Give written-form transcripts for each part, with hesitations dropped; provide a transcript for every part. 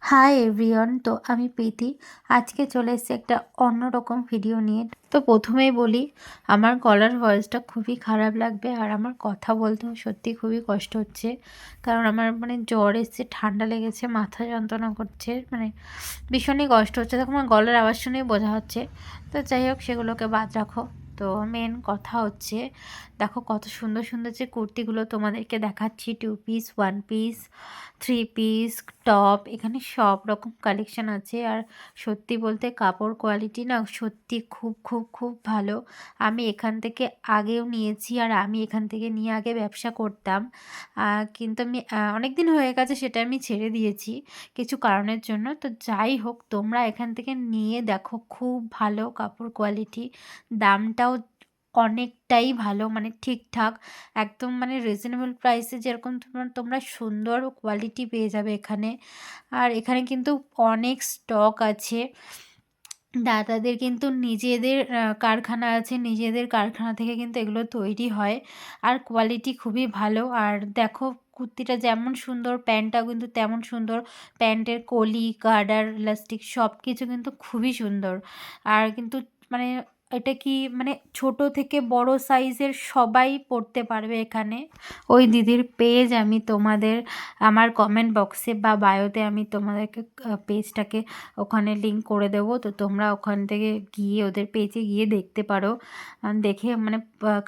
Hi everyone, তো আমি প্রীতি। আজকে চলে এসেছি একটা অন্যরকম ভিডিও নিয়ে। তো প্রথমেই বলি, আমার গলার ভয়েসটা খুবই খারাপ লাগবে আর আমার কথা বলতেও সত্যি খুবই কষ্ট হচ্ছে, কারণ আমার জ্বর এসছে, ঠান্ডা লেগেছে, মাথা যন্ত্রণা করছে, ভীষণই কষ্ট হচ্ছে। তখন আমার গলার আওয়াজ শুনেই বোঝা হচ্ছে। তো যাই হোক, সেগুলোকে বাদ রাখো। তো মেন কথা হচ্ছে, দেখো কত সুন্দর সুন্দর যে কুর্তিগুলো তোমাদেরকে দেখাচ্ছি, 2 পিস, 1 পিস, 3 পিস, টপ, এখানে সব রকম কালেকশন আছে। আর সত্যি বলতে কাপড় কোয়ালিটি না সত্যি খুব খুব খুব ভালো। আমি এখান থেকে আগেও নিয়েছি, আর আমি এখান থেকে নিয়ে আগে ব্যবসা করতাম, কিন্তু আমি অনেক দিন হয়ে গেছে সেটা আমি ছেড়ে দিয়েছি কিছু কারণের জন্য। তো যাই হোক, তোমরা এখান থেকে নিয়ে দেখো, খুব ভালো কাপড় কোয়ালিটি, দামটাও অনেকটাই ভালো, ঠিকঠাক, একদম রিজনেবল প্রাইসে যেরকম তোমরা সুন্দর কোয়ালিটি পেয়ে যাবে এখানে। আর এখানে কিন্তু অনেক স্টক আছে। দাদাদের কিন্তু নিজেদের কারখানা আছে, নিজেদের কারখানা থেকে কিন্তু এগুলো তৈরি হয়, আর কোয়ালিটি খুবই ভালো। আর দেখো, কুর্তিটা যেমন সুন্দর, প্যান্টটাও কিন্তু তেমন সুন্দর। প্যান্টের কলি, গার্ডার, ইলাস্টিক সব কিছু কিন্তু খুবই সুন্দর। আর কিন্তু মানে এটা কি ছোট থেকে বড় সাইজের সবাই পরতে পারবে এখানে। ওই দিদির পেজ আমি তোমাদের আমার কমেন্ট বক্সে বা বায়োতে আমি তোমাদেরকে পেজটাকে ওখানে লিংক করে দেবো, তো তোমরা ওখান থেকে গিয়ে ওদের পেজে গিয়ে দেখতে পারো, দেখে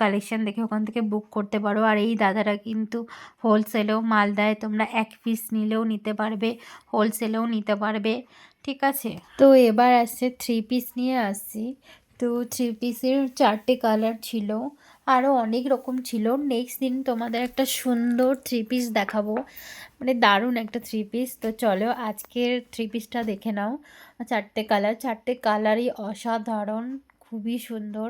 কালেকশান দেখে ওখান থেকে বুক করতে পারো। আর এই দাদারা কিন্তু হোলসেলেও মাল দেয়, তোমরা 1 পিস নিলেও নিতে পারবে, হোলসেলেও নিতে পারবে, ঠিক আছে। তো এবার আসছে 3 পিস নিয়ে আসছি। তো 3 পিসের 4টে কালার ছিল, আরও অনেক রকম ছিল। নেক্সট দিন তোমাদের একটা সুন্দর 3 পিস দেখাবো, দারুণ একটা 3 পিস। তো চলো আজকের 3 পিসটা দেখে নাও। 4টে কালার, 4টে কালারই অসাধারণ, খুবই সুন্দর,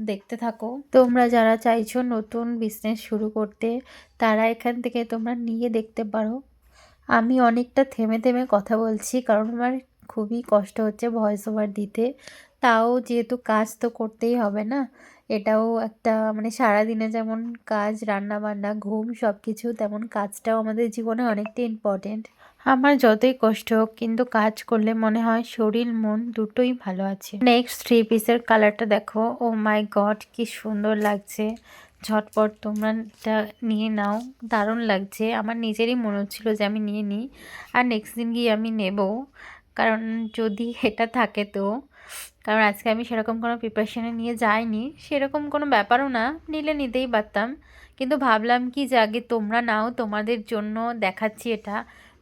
দেখতে থাকো। তোমরা যারা চাইছো নতুন বিজনেস শুরু করতে, তারা এখান থেকে তোমরা নিয়ে দেখতে পারো। আমি অনেকটা থেমে থেমে কথা বলছি, কারণ আমার খুবই কষ্ট হচ্ছে ভয়েস ওভার দিতে। তাও যেহেতু কাজ তো করতেই হবে না, এটাও একটা সারাদিনে যেমন কাজ, রান্না বান্না, ঘুম সব কিছু, তেমন কাজটাও আমাদের জীবনে অনেকটা ইম্পর্টেন্ট। আমার যতই কষ্ট হোক, কিন্তু কাজ করলে মনে হয় শরীর মন দুটোই ভালো আছে। নেক্সট 3 পিসের কালারটা দেখো, ও মাই গড কি সুন্দর লাগছে। ঝটপট তোমরা এটা নিয়ে নাও, দারুণ লাগছে। আমার নিজেরই মনে হচ্ছিল যে আমি নিয়ে নিই, আর নেক্সট দিন গিয়ে আমি নেব, কারণ যদি এটা থাকে তো। কারণ আজকে আমি সেরকম কোনো প্রিপারেশানে নিয়ে যাইনি, সেরকম কোনো ব্যাপারও না, নিলে নিতেই পারতাম, কিন্তু ভাবলাম কি যে আগে তোমরা নাও, তোমাদের জন্য দেখাচ্ছি এটা,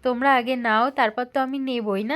তোমরা আগে নাও, তারপর তো আমি নেবই না।